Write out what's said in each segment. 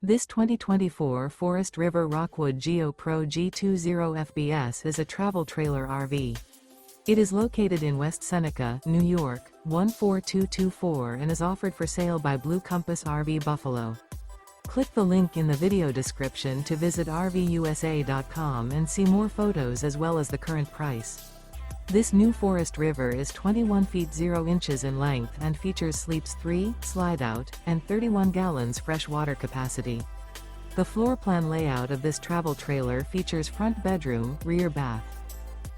This 2024 Forest River Rockwood Geo Pro G20 FBS is a travel trailer RV. It is located in West Seneca, New York, 14224 and is offered for sale by Blue Compass RV Buffalo. Click the link in the video description to visit RVUSA.com and see more photos as well as the current price. This new Forest River is 21 feet 0 inches in length and features sleeps 3, Slideout, and 31 gallons fresh water capacity. The floor plan layout of this travel trailer features front bedroom, rear bath.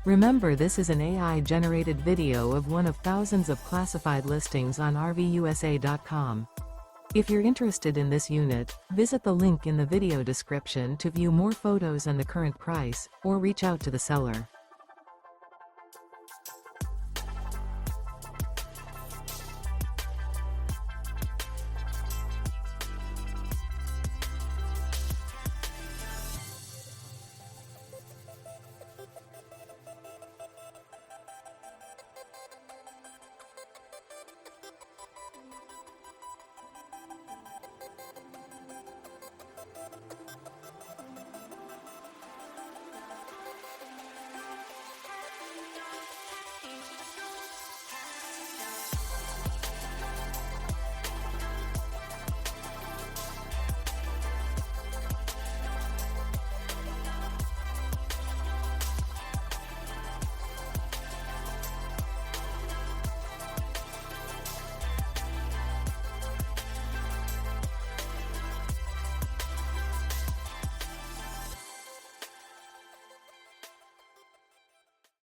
Remember, this is an AI-generated video of one of thousands of classified listings on RVUSA.com. If you're interested in this unit, visit the link in the video description to view more photos and the current price, or reach out to the seller.